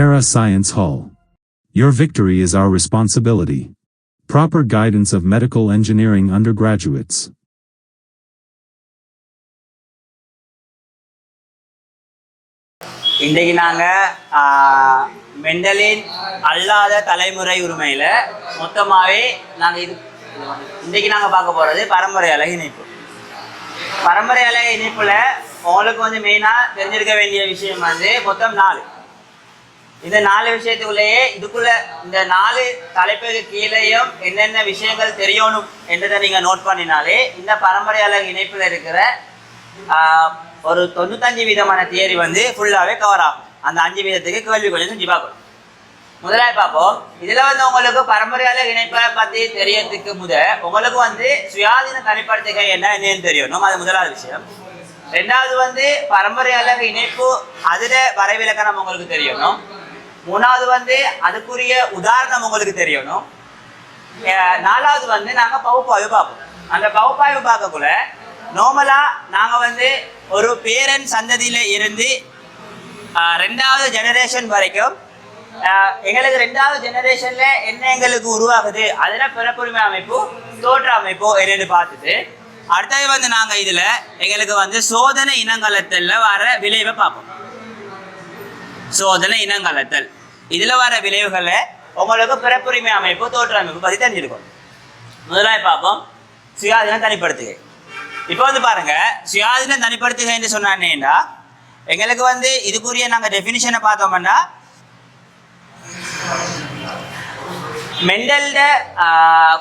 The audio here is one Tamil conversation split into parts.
Para Science Hall. Your victory is our responsibility. Proper guidance of medical engineering undergraduates. இன்றைக்கு மெண்டலின் அல்லாத தலைமுறை உரிமையில் மொத்தமாகவே இன்றைக்கு பார்க்க போகிறது பரம்பரை அலகு இணைப்பு. பரம்பரை அலகு இணைப்பில் உங்களுக்கு மெயினாக தெரிஞ்சிருக்க வேண்டிய விஷயம் மொத்தம் 4. இந்த 4 விஷயத்துக்குள்ளேயே இந்த 4 தலைப்புக்கு கீழேயும் என்னென்ன விஷயங்கள் தெரியணும் என்றதை நீங்கள் நோட் பண்ணினாலே இந்த பரம்பரை அலகு இணைப்பில் இருக்கிற ஒரு 95% தியரி ஃபுல்லாகவே கவர் ஆகும். அந்த 5% கேள்வி கொஞ்சம் செஞ்சு பார்க்கணும். முதலாக பார்ப்போம். இதில் உங்களுக்கு பரம்பரை அலகு இணைப்பை பற்றி தெரியறதுக்கு உங்களுக்கு சுயாதீன தனிப்படுத்துகை என்னன்னு தெரியணும். அது முதலாவது விஷயம். ரெண்டாவது பரம்பரை அலகு இணைப்பு அதில் வரைவிலக்கணம் உங்களுக்கு தெரியணும். மூணாவது அதுக்குரிய உதாரணம் உங்களுக்கு தெரியணும். நாலாவது நாங்கள் பகுப்பாய்வு பார்ப்போம். அந்த பகுப்பாய்வு பார்க்கக்குள்ள நார்மலாக நாங்கள் ஒரு பேரன் சந்ததியில் இருந்து 2வது ஜெனரேஷன் வரைக்கும் எங்களுக்கு 2வது ஜெனரேஷனில் என்ன எங்களுக்கு உருவாகுது, அதில் பிறப்புரிமை அமைப்பு தோற்ற அமைப்பு என்னென்னு பார்த்துட்டு அடுத்தது நாங்கள் இதில் எங்களுக்கு சோதனை இனங்கலத்தில் வர விளைவை பார்ப்போம். சோதனை இனங்கலத்தல் இதில் வர விளைவுகளை உங்களுக்கு பிறப்புரிமை அமைப்பு தோற்ற அமைப்பு பற்றி தெரிஞ்சிருக்கும். முதலாக பார்ப்போம் சுயாதீன தனிப்படுத்துகை. இப்போ பாருங்க, சுயாதீன தனிப்படுத்துகை என்று சொன்னேன்னா எங்களுக்கு இதுக்குரிய நாங்கள் டெஃபினிஷனை பார்த்தோம்னா மெண்டல்ட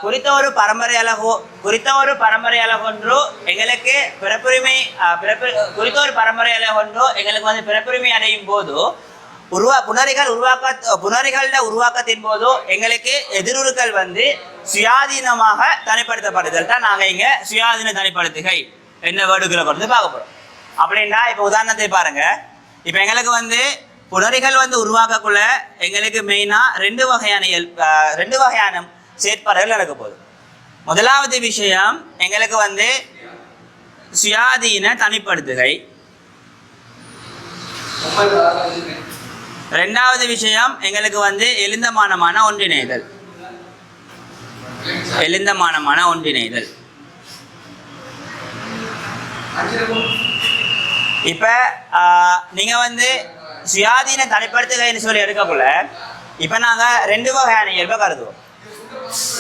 குறித்த ஒரு பரம்பரை அலகொன்று எங்களுக்கு பிறப்புரிமை குறித்த ஒரு பரம்பரை அலகொன்று எங்களுக்கு பிறப்புரிமை அடையும் போது புணரிகள உருவாக்கத்தின் போது எங்களுக்கு எதிர்வுகள் சுயாதீனமாக தனிப்படுத்தப்படுதல் தான் நாங்கள் இங்கே சுயாதீன தனிப்படுத்துகை என்ன வேர்டுகளை பார்க்க போகிறோம். அப்படின்னா இப்போ உதாரணத்தை பாருங்க. இப்போ எங்களுக்கு புணரிகள் உருவாக்கக்குள்ள எங்களுக்கு மெயினாக 2 வகையான செயற்பாடுகள் நடக்க போகுது. முதலாவது விஷயம் எங்களுக்கு சுயாதீன தனிப்படுத்துகை. ரெண்டாவது விஷயம் எங்களுக்கு எழுந்தமானமான ஒன்றிணைதல். இப்போ நீங்கள் சுயாதீன தனிப்படுத்துகைன்னு சொல்லி எடுக்கக்குள்ள இப்போ நாங்கள் 2 வகையான இயல்பை கருதுவோம்.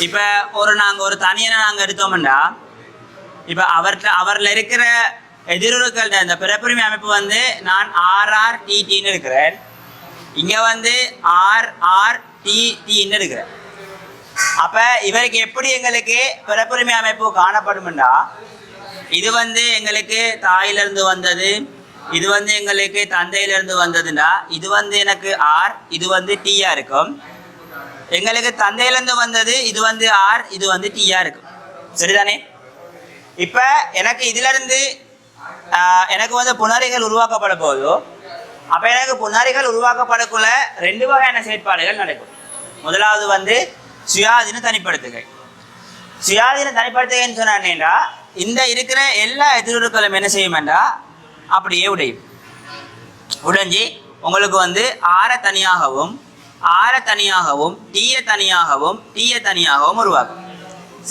இப்போ நாங்கள் ஒரு தனியனை நாங்கள் எடுத்தோம்னா இப்போ அவரில் இருக்கிற எதிர்வுகள் இந்த பிறப்புரிமை அமைப்பு நான் RRTTன்னு இருக்கிறேன். இங்கே RRTTன்னு இருக்கிறேன். அப்போ இவருக்கு எப்படி எங்களுக்கு பிறப்புரிமை அமைப்பு காணப்படும்னா இது எங்களுக்கு தாயிலிருந்து வந்தது, இது எங்களுக்கு தந்தையிலிருந்து வந்ததுன்னா இது எனக்கு R, இது Tயா இருக்கும். எங்களுக்கு தந்தையிலிருந்து வந்தது இது R, இது Tயா இருக்கும். சரிதானே? இப்போ எனக்கு இதிலிருந்து எனக்கு புணரிகள் உருவாக்கப்பட போதோ அப்போ எனக்கு புணரிகள் உருவாக்கப்படக்குள்ள 2 வகையான செயற்பாடுகள் நடக்கும். முதலாவது சுயாதீன தனிப்படுத்துகை. சுயாதீன தனிப்படுத்துகைன்னு சொன்னேன்னா இந்த இருக்கிற எல்லா எதிர்வுகளும் என்ன செய்யுமென்றா அப்படியே உடைஞ்சு உங்களுக்கு ஆர தனியாகவும் டீய தனியாகவும் உருவாக்கும்.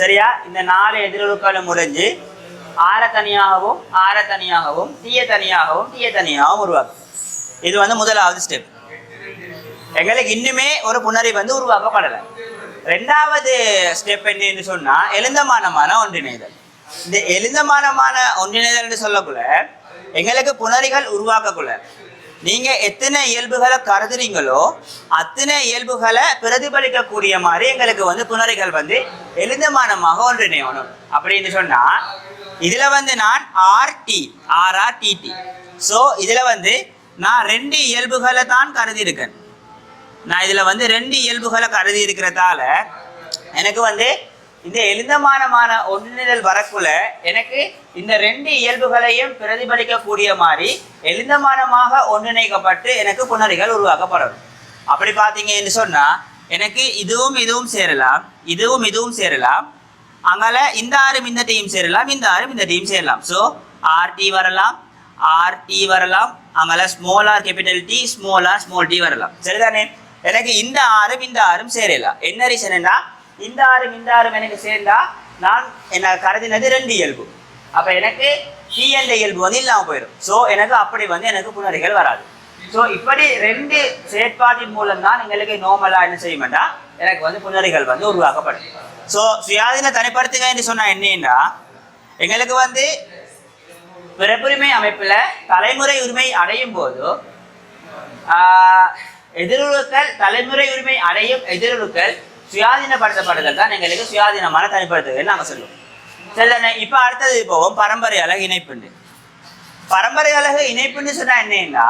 சரியா? இந்த 4 எதிர்வுகளும் உடைஞ்சு ஆர தனியாகவும் டீய தனியாகவும் உருவாக்கும். இது முதலாவது ஸ்டெப். எங்களுக்கு இன்னுமே ஒரு புணரி உருவாக்கப்படலை. 2வது ஸ்டெப் என்னன்னு சொன்னா எழுந்தமானமான ஒன்றிணைதல். இந்த எழுந்தமானமான ஒன்றிணைதல் என்று சொல்லக்குள்ள எங்களுக்கு புணரிகள் உருவாக்கக்குள்ள நீங்க எத்தனை இயல்புகளை கருதுறீங்களோ அத்தனை இயல்புகளை பிரதிபலிக்கக்கூடிய மாதிரி எங்களுக்கு புணரிகள் எழுந்தமானமாக ஒன்றிணையணும். அப்படின்னு சொன்னா இதுல நான் RRTT. ஸோ இதுல நான் 2 இயல்புகளை தான் கருதி இருக்கேன். நான் இதில் 2 இயல்புகளை கருதி இருக்கிறதால எனக்கு இந்த எழுந்தமானமான ஒன்றிணைதல் வரக்குள்ள எனக்கு இந்த 2 இயல்புகளையும் பிரதிபலிக்கக்கூடிய மாதிரி எழுந்தமானமாக ஒன்றிணைக்கப்பட்டு எனக்கு புணரிகள் உருவாக்கப்படும். அப்படி பார்த்தீங்கன்னு சொன்னால் எனக்கு இதுவும் சேரலாம். அங்கால இந்த ஆறும் இந்த டீம் சேரலாம், இந்த ஆறும் இந்த டீம் சேரலாம். ஸோ RT வரலாம், ஆர் டி வரலாம், அங்கே small R capital T, small R small T வரலாம். சரிதானே? எனக்கு இந்த ஆறும் சேரலாம். என்ன ரீசன்னா இந்த ஆறும் எனக்கு சேர்ந்தா நான் என்ன கருதினது 2 இயல்பு. அப்போ எனக்கு டி என்ற இயல்பு வந்து இல்லாமல் போயிடும். ஸோ எனக்கு அப்படி வந்து எனக்கு புணரிகள் வராது. ஸோ இப்படி 2 செயற்பாட்டின் மூலம் தான் எங்களுக்கு நார்மலாக என்ன செய்யும்டா எனக்கு வந்து புணரிகள் வந்து உருவாக்கப்படும். ஸோ சுயாதீன தனிப்படுத்துக என்று சொன்னால் என்னன்னா எங்களுக்கு வந்து பிறப்புரிமை அமைப்பில் தலைமுறை உரிமை அடையும் போது எதிர்வுகள் தலைமுறை உரிமை அடையும் எதிர்வுகள் சுயாதீனப்படுத்தப்படுதல் தான் எங்களுக்கு சுயாதீனமான தனிப்படுத்துதல் நாங்கள் சொல்லுவோம். சரி, இப்போ அடுத்தது போவோம் பரம்பரை அலகு இணைப்புண்டு. பரம்பரை அலகு இணைப்புன்னு சொன்னால் என்னன்னா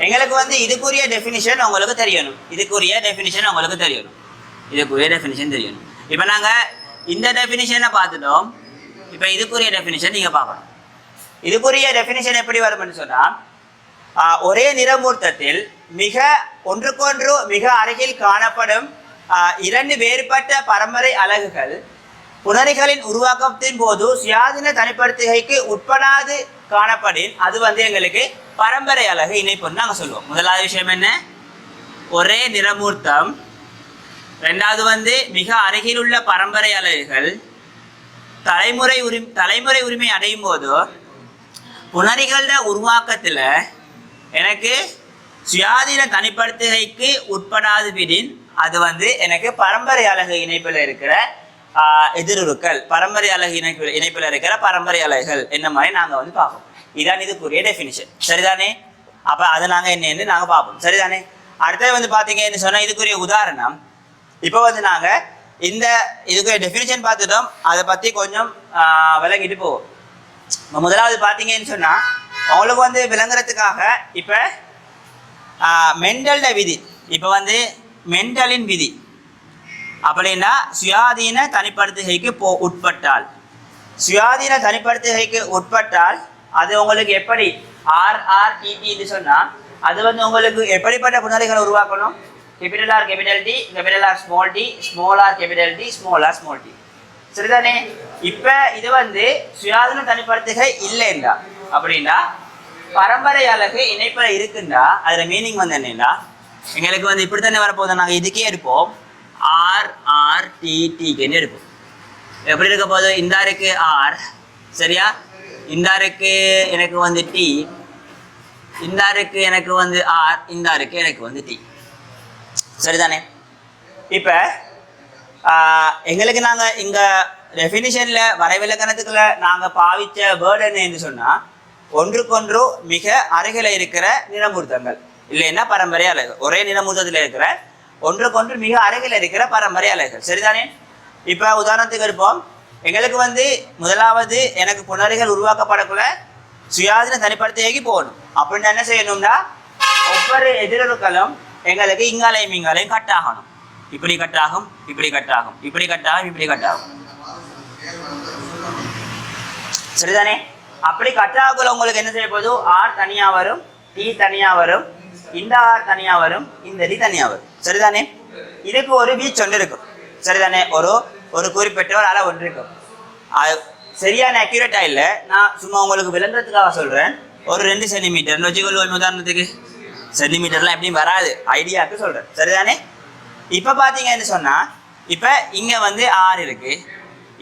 எங்களுக்கு வந்து இதுக்குரிய டெஃபினிஷன் உங்களுக்கு தெரியணும். இதுக்குரிய டெஃபினிஷன் தெரியணும். இப்போ நாங்கள் இந்த டெஃபினிஷனை பார்த்துட்டோம். இப்போ இதுக்குரிய டெஃபினிஷன் நீங்கள் பார்க்கணும். இதுக்குரிய டெஃபினிஷன் எப்படி வரும்னு சொன்னால் ஒரே நிறமூர்த்தத்தில் ஒன்றுக்கொன்று மிக அருகில் காணப்படும் 2 வேறுபட்ட பரம்பரை அலகுகள் புணரிகளின் உருவாக்கத்தின் போது சுயாதீன தனிப்படுத்துகைக்கு உட்படாது காணப்படின் அது வந்து எங்களுக்கு பரம்பரை அலகு இணைப்புன்னு நாங்கள் சொல்லுவோம். முதலாவது விஷயம் என்ன? ஒரே நிறமூர்த்தம். 2வது வந்து மிக அருகில் உள்ள பரம்பரை அலகுகள் தலைமுறை உரிமை அடையும் போது புணரிகளோட உருவாக்கத்தில் எனக்கு சுயாதீன தனிப்படுத்துகைக்கு உட்படாது விடின் அது வந்து எனக்கு பரம்பரை அலகு இணைப்பில் இருக்கிற எதிருக்கள் பரம்பரை அலகு இணைப்பில் இருக்கிற பரம்பரை அலகுகள் என்ன மாதிரி நாங்கள் வந்து பார்ப்போம். இதான் இதுக்குரிய டெஃபினிஷன். சரிதானே? அப்போ அதை நாங்கள் என்னன்னு நாங்கள் பார்ப்போம். சரிதானே? அடுத்தது வந்து பார்த்தீங்கன்னு சொன்னால் இதுக்குரிய உதாரணம் இப்போ வந்து நாங்கள் இதுக்குரிய டெஃபினிஷன் பார்த்துட்டோம். அதை பற்றி கொஞ்சம் விளங்கிட்டு போவோம். முதலாவது பார்த்தீங்கன்னு சொன்னால் அவங்களுக்கு வந்து விளங்குறதுக்காக இப்போ மெண்டல்ட விதி. இப்போ வந்து மெண்டலின் விதி அப்படின்னா சுயாதீன தனிப்படுத்துகைக்கு உட்பட்டால் அது உங்களுக்கு எப்படி RRTT சொன்னால் அது வந்து உங்களுக்கு எப்படிப்பட்ட புணரிகளை உருவாக்கணும்? Capital R capital T, capital R small T, small R capital T, small R small T. சரிதானே? இப்போ இது வந்து சுயாதீன தனிப்படுத்துகை இல்லைண்டா அப்படின்னா பரம்பரை அலகு இணைப்பில் இருக்குண்டா அதில் மீனிங் வந்து என்னன்னா எங்களுக்கு வந்து இப்படி தானே வரப்போகுது. நாங்கள் இதுக்கே எடுப்போம் RRTTன்னு எடுப்போம். எப்படி இருக்க போகுது? இந்த இருக்கு R, சரியா? இந்த இருக்கு எனக்கு வந்து T, இந்த இருக்கு எனக்கு வந்து R, இந்த இருக்கு எனக்கு வந்து T. சரிதானே? இப்போ எங்களுக்கு நாங்கள் இங்கே டெஃபினிஷனில் வரைவிலக்கணத்துக்குள்ள நாங்கள் பாவித்த வேர்டு என்னன்னு சொன்னால் ஒன்றுக்கொன்று மிக அருகில் இருக்கிற நிறமூர்த்தங்கள் இல்லைன்னா பரம்பரை அலகு. ஒரே நிறமூர்த்தத்தில் இருக்கிற ஒன்றுக்கொன்று மிக அருகில் இருக்கிற பரம்பரை அலகுகள். சரிதானே? இப்போ உதாரணத்துக்கு இருப்போம். எங்களுக்கு வந்து முதலாவது எனக்கு புணரிகள் உருவாக்கப்படக்குள்ள சுயாதீன தனிப்படுத்துகைக்கு போகணும். அப்படின்னு என்ன செய்யணும்னா ஒவ்வொரு எதிர்களும் எங்களுக்கு இங்காலையும் கட் ஆகணும். இப்படி கட்டாகும், இப்படி கட்டாகும், இப்படி கட்டாகும், இப்படி கட்டாகும். சரிதானே? அப்படி கட்டாகுள்ள உங்களுக்கு என்ன செய்ய போகுது? R தனியாக வரும், T தனியாக வரும், இந்த R தனியாக வரும், இந்த D தனியாக வரும். சரிதானே? இதுக்கு ஒரு வீச்சு ஒன்று இருக்கும். சரிதானே? ஒரு குறிப்பிட்ட ஒரு அளவு ஒன்று இருக்கும். அது சரியான அக்யூரேட்டாக இல்லை. நான் சும்மா உங்களுக்கு விளங்குறதுக்காக சொல்கிறேன். ஒரு 2 சென்டிமீட்டர் வச்சுக்கொள்வோம். உதாரணத்துக்கு சென்டிமீட்டர்லாம் எப்படியும் வராது, ஐடியாவுக்கு சொல்கிறேன். சரிதானே? இப்போ பார்த்தீங்கன்னு சொன்னால் இப்போ இங்கே வந்து R இருக்குது,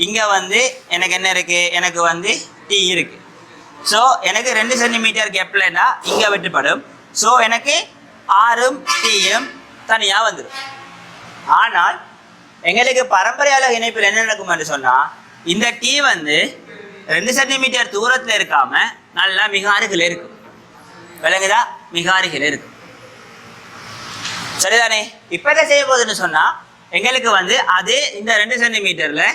இங்கே வந்து எனக்கு என்ன இருக்குது? எனக்கு வந்து T இருக்குது. ஸோ எனக்கு 2 சென்டிமீட்டர் கேப்லன்னா இங்கே வெட்டுப்படும். ஸோ எனக்கு ஆரும் டீயும் தனியாக வந்துடும். ஆனால் எங்களுக்கு பரம்பரை அலகு இணைப்பில் என்ன நடக்கும் என்று சொன்னால் இந்த டீ வந்து 2 சென்டிமீட்டர் தூரத்தில் இருக்காம நல்லா மிக அருகில் இருக்கும். விளங்குதா? மிக அருகில் இருக்கும். சரிதானே? இப்போ என்ன செய்ய போகுதுன்னு சொன்னால் எங்களுக்கு வந்து அது இந்த 2 சென்டிமீட்டரில்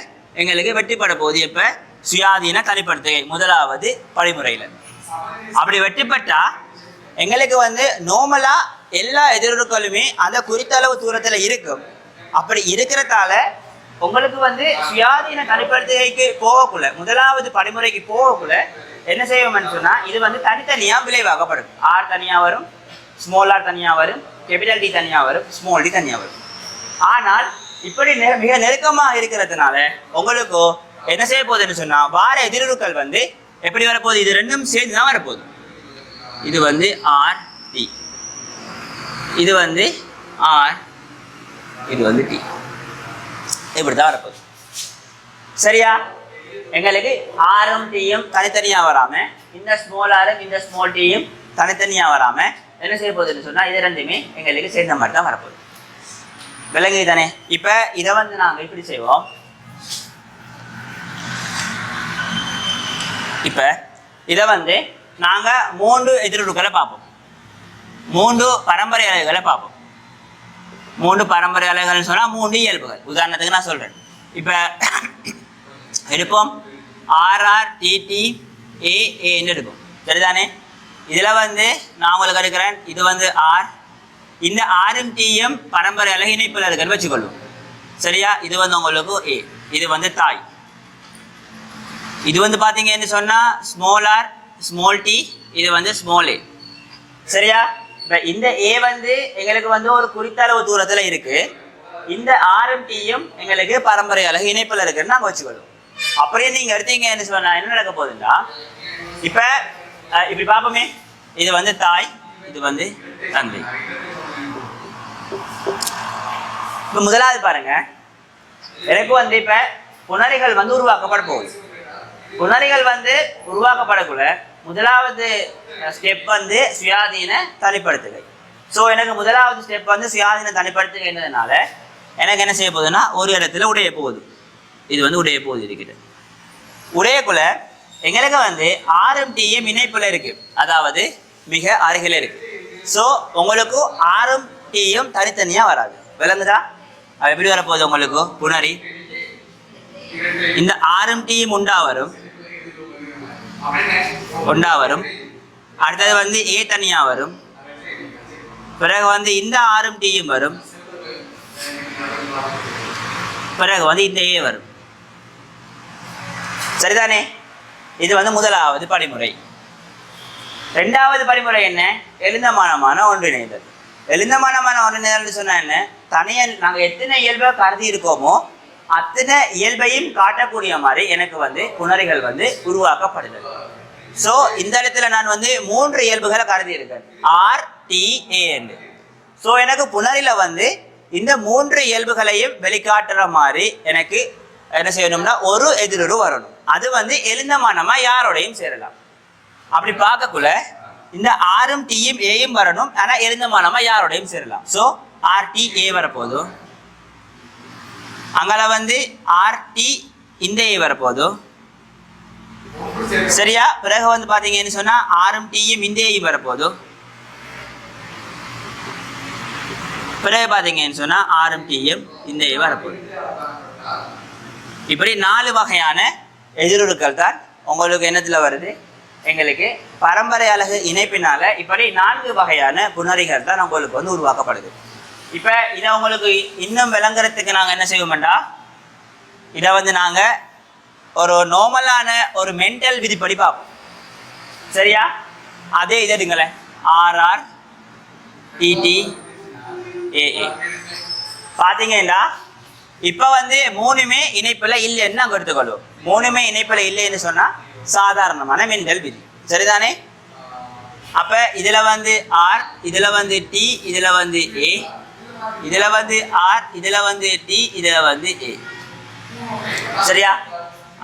எங்களுக்கு வெட்டிப்பட போகுது. இப்போ சுயாதீன தனிப்படுத்துகை முதலாவது படிமுறையில் அப்படி வெட்டிப்பட்டால் எங்களுக்கு வந்து நார்மலாக எல்லா எதிர்வுகளுமே அந்த குறித்த அளவு தூரத்தில் இருக்கும். அப்படி இருக்கிறதால உங்களுக்கு வந்து சுயாதீன தனிப்படுத்துகைக்கு போகக்குள்ள முதலாவது படிமுறைக்கு போகக்குள்ள என்ன செய்வோம்னு சொன்னால் இது வந்து தனித்தனியாக விளைவாகப்படும். R தனியாக வரும், ஸ்மால் R தனியாக வரும், கேபிட்டல் டி தனியாக வரும், ஸ்மால் டி தனியாக வரும். ஆனால் இப்படி மிக நெருக்கமாக இருக்கிறதுனால உங்களுக்கு என்ன செய்ய போகுதுன்னு சொன்னால் வார எதிர்வுகள் வந்து எப்படி வரப்போகுது? இது ரெண்டும் சேர்ந்து தான் வரப்போகுது. இது வந்து ஆர் டி, இது வந்து ஆர், இது வந்து டி. இப்படி தான் வரப்போகுது. சரியா? எங்களுக்கு ஆரும் டீயும் தனித்தனியாக வராமல், இந்த ஸ்மால் ஆரும் இந்த ஸ்மால் டீயும் தனித்தனியாக வராமல் என்ன செய்ய போகுதுன்னு சொன்னால் இது ரெண்டுமே எங்களுக்கு சேர்ந்த மாதிரி தான் வரப்போகுது. விளங்குது தானே? இப்போ இதை வந்து நாங்கள் இப்படி செய்வோம். இப்போ இதை வந்து நாங்கள் 3 எதிரொடுக்களை பார்ப்போம், 3 பரம்பரை அலைகளை பார்ப்போம். 3 பரம்பரை அலைகள்னு சொன்னால் 3 இயல்புகள். உதாரணத்துக்கு நான் சொல்கிறேன். இப்போ எடுப்போம் ஆர்ஆர் டிடி ஏன்னு எடுப்போம். சரிதானே? இதில் வந்து நான் உங்களுக்கு எடுக்கிறேன், இது வந்து ஆர், இந்த ஆரும் டிஎம் பரம்பரை அலை இணைப்பில் இருக்குன்னு வச்சுக்கொள்ளும். சரியா? இது வந்து உங்களுக்கு ஏ, இது வந்து தாய். இது வந்து பார்த்தீங்கன்னு சொன்னால் ஸ்மால் ஆர் ஸ்மால் டி, இது வந்து ஸ்மால் ஏ. சரியா? இப்போ இந்த ஏ வந்து எங்களுக்கு வந்து ஒரு குறித்த அளவு தூரத்தில் இருக்கு, இந்த ஆரும் டியும் எங்களுக்கு பரம்பரை அலகு இணைப்பில் இருக்குன்னு நாங்கள் வச்சுக்கொள்ளும். அப்படியே நீங்கள் எடுத்தீங்கன்னு சொன்னால் என்ன நடக்க போகுதுன்னா, இப்போ இப்படி பார்ப்போமே, இது வந்து தாய், இது வந்து தந்தை. இப்போ முதலாவது பாருங்க, எனக்கு வந்து இப்போ புணரிகள் வந்து உருவாக்கப்பட போகுது. புணரிகள் வந்து உருவாக்கப்படக்குள்ள முதலாவது ஸ்டெப் வந்து சுயாதீன தனிப்படுத்துகை. ஸோ எனக்கு முதலாவது ஸ்டெப் வந்து சுயாதீன தனிப்படுத்துகைன்றதுனால எனக்கு என்ன செய்ய போகுதுன்னா ஒரு இடத்துல உடைய போகுது. இது வந்து உடைய போகுது, இதுக்கிட்ட உடையக்குள்ள எங்களுக்கு வந்து ஆரும் டீயும் இணைப்பில் இருக்கு, அதாவது மிக அருகில் இருக்கு. ஸோ உங்களுக்கு ஆரும் டீயும் தனித்தனியாக வராது. விளங்குதா? அது எப்படி வரப்போகுது உங்களுக்கு புணரி? இந்த ஆரும் டீயும் உண்டா வரும், அடுத்தது வந்து ஏ தனியாக வரும், பிறகு வந்து இந்த ஆரும் டீயும் வரும், பிறகு வந்து இந்த ஏ வரும். சரிதானே? இது வந்து முதலாவது படிமுறை. ரெண்டாவது படிமுறை என்ன? எழுந்தமானமான ஒன்றிணைதல். எழுந்தமானமான ஒன்றிணைதல் சொன்னா என்ன? தனியாக நாங்கள் எத்தனை இயல்பை கருதி இருக்கோமோ அத்தனை இயல்பையும் காட்டக்கூடிய மாதிரி எனக்கு வந்து புணரிகள் வந்து உருவாக்கப்படுதல். ஸோ இந்த இடத்துல நான் வந்து 3 இயல்புகளை கருதி இருக்கேன், ஆர் டி ஏ என்று. ஸோ எனக்கு புணரில வந்து இந்த 3 இயல்புகளையும் வெளிக்காட்டுற மாதிரி எனக்கு என்ன செய்யணும்னா ஒரு எதிரொரு வரணும். அது வந்து எழுந்தமானமா யாரோடையும் சேரலாம். அப்படி பார்க்கக்குள்ள இந்த ஆரும் டியும் ஏயும் வரணும், ஆனால் எழுந்தமானமா யாரோடையும் சேரலாம். ஸோ ஆர்டி ஏ வரப்போதும், அங்கே வந்து ஆர்டி இந்த ஏ வரப்போதும். சரியா? பிறகு வந்து பார்த்தீங்கன்னு சொன்னால் ஆரும் டியும் இந்த ஏயும் வரப்போதும். பிறகு பார்த்தீங்கன்னு சொன்னால் ஆரும் டியும் இந்த ஏ வரப்போதும். இப்படி 4 வகையான எதிரொடுக்கள் தான் உங்களுக்கு என்னத்தில் வருது, எங்களுக்கு பரம்பரை அலகு இணைப்பினால இப்படி 4 வகையான புணரிகள் தான் உங்களுக்கு வந்து உருவாக்கப்படுது. இப்போ இதை உங்களுக்கு இன்னும் விளங்குறதுக்கு நாங்கள் என்ன செய்வோம்டா, இதை வந்து நாங்கள் ஒரு நார்மலான ஒரு மென்டல் விதிப்படி பார்ப்போம். சரியா? அதே இதை எடுங்களேன், ஆர்ஆர் டிடி ஏஏ பார்த்தீங்கன்னா இப்போ வந்து 3மே இணைப்பில் இல்லைன்னு நாங்கள் எடுத்துக்கொள்வோம். 3மே இணைப்பில் இல்லைன்னு சொன்னால் சாதாரணமான மென்டல் விதி. சரிதானே? அப்போ இதில் வந்து ஆர், இதில் வந்து டி, இதில் வந்து ஏ, இதில் வந்து ஆர், இதில் வந்து டி, இதில் வந்து ஏ. சரியா?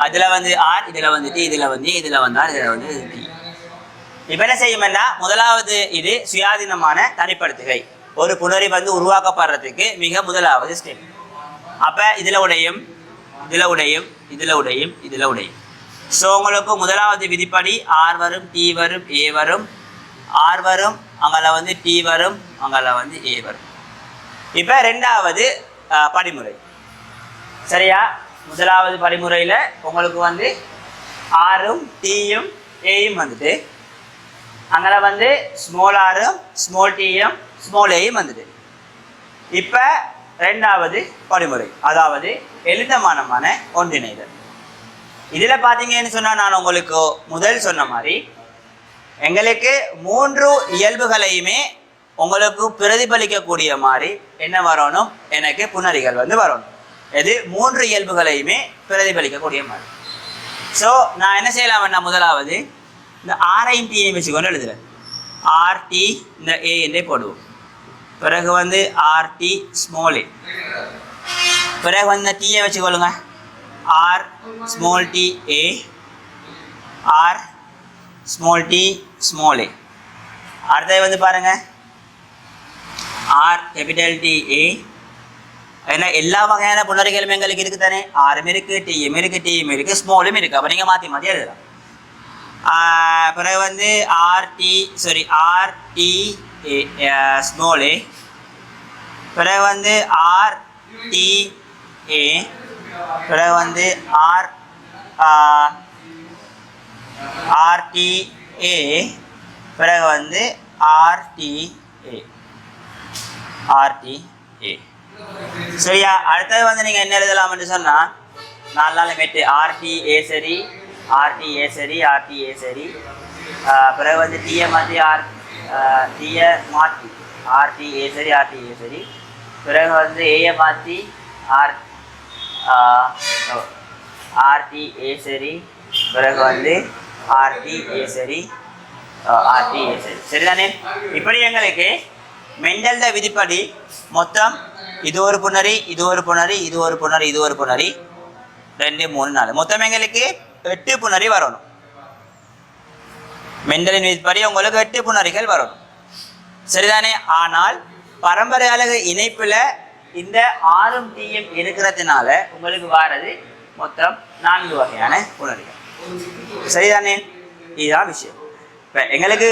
அதில் வந்து ஆர், இதில் வந்து டி, இதில் வந்து இதில் வந்து ஆர், இதில் வந்து டி. இப்போ என்ன செய்யும்னா முதலாவது இது சுயாதீனமான தனிப்படுத்துகை. ஒரு புணரி வந்து உருவாக்கப்படுறதுக்கு மிக முதலாவது ஸ்டெப். அப்போ இதில் உடையும், இதில் உடையும், இதில் உடையும், இதில் உடையும். ஸோ உங்களுக்கு முதலாவது விதிப்படி ஆர் வரும், டி வரும், ஏ வரும், ஆர் வரும், அங்கே வந்து டி வரும், அங்கே வந்து ஏ வரும். இப்போ ரெண்டாவது படிமுறை. சரியா? முதலாவது படிமுறையில் உங்களுக்கு வந்து ஆரும் டியும் ஏயும் வந்துட்டு, அங்கே வந்து ஸ்மால் ஆரும் ஸ்மால் டியும் ஸ்மால் ஏயும் வந்துட்டு. இப்போ ரெண்டாவது படிமுறை, அதாவது எழுந்தமானமான ஒன்றிணைதல். இதில் பார்த்தீங்கன்னு சொன்னால் நான் உங்களுக்கு முதல் சொன்ன மாதிரி எங்களுக்கு 3 இயல்புகளையுமே உங்களுக்கு பிரதிபலிக்கக்கூடிய மாதிரி என்ன வரணும், எனக்கு புணரிகள் வந்து வரணும். இது 3 இயல்புகளையுமே பிரதிபலிக்கக்கூடிய மாதிரி. ஸோ நான் என்ன செய்யலாம்னா முதலாவது இந்த ஆரையும் டீயையும் வச்சுக்கொண்டு எழுதுறேன். ஆர்டி இந்த ஏ என்றே போடுவோம். பிறகு வந்து ஆர்டி ஸ்மால் ஏ. பிறகு வந்து டீயை வச்சுக்கொள்ளுங்க. R small T A, R small T small A. அடுத்தது வந்து பாருங்க ஆர் கேபிட்டல் டி ஏ. ஏன்னா எல்லா வகையான புணரிகளும் எங்களுக்கு இருக்குது தானே. ஆரும் இருக்குது, டியும் இருக்குது, டியும் இருக்குது, ஸ்மாலும் இருக்குது. அப்போ நீங்கள் மாற்றி மாற்றி எழுதலாம். பிறகு வந்து ஆர்டி ஏ ஸ்மால் ஏ. பிறகு வந்து ஆர்டி ஏ. பிறகு வந்து ஆர்டி ஏ. பிறகு வந்து ஆர்டி ஏ. சரியா? அடுத்தது வந்து நீங்கள் என்ன எழுதலாம்னு சொன்னால் 4 நாள் மெட்டு ஆர்டி ஏ சரி, ஆர்டி ஏ சரி, ஆர்டி ஏ சரி. பிறகு வந்து டீயை மாற்றி டீயை மாற்றி ஆர்டி ஏ சரி, ஆர்டி ஏ சரி. பிறகு வந்து ஏயை மாற்றி ஆர்டி ஏ சரி. பிறகு வந்து ஆர்டி ஏ சரி, ஆர்டி ஏ சரி. சரிதானே? இப்படி எங்களுக்கு மெண்டல்ட விதிப்படி மொத்தம் இது ஒரு புணரி, இது ஒரு புணரி, இது ஒரு புணரி, இது ஒரு புணரி, 2 3 4 மொத்தம் எங்களுக்கு 8 புணரி வரணும். மெண்டலின் விதிப்படி உங்களுக்கு 8 புணரிகள் வரணும். சரிதானே? ஆனால் பரம்பரை அலகு இணைப்புல இந்த ஆறும் டீயும் இருக்கிறதுனால உங்களுக்கு வாரது மொத்தம் 4 வகையான புணரிகள். சரிதானே? இதுதான் விஷயம். இப்போ எங்களுக்கு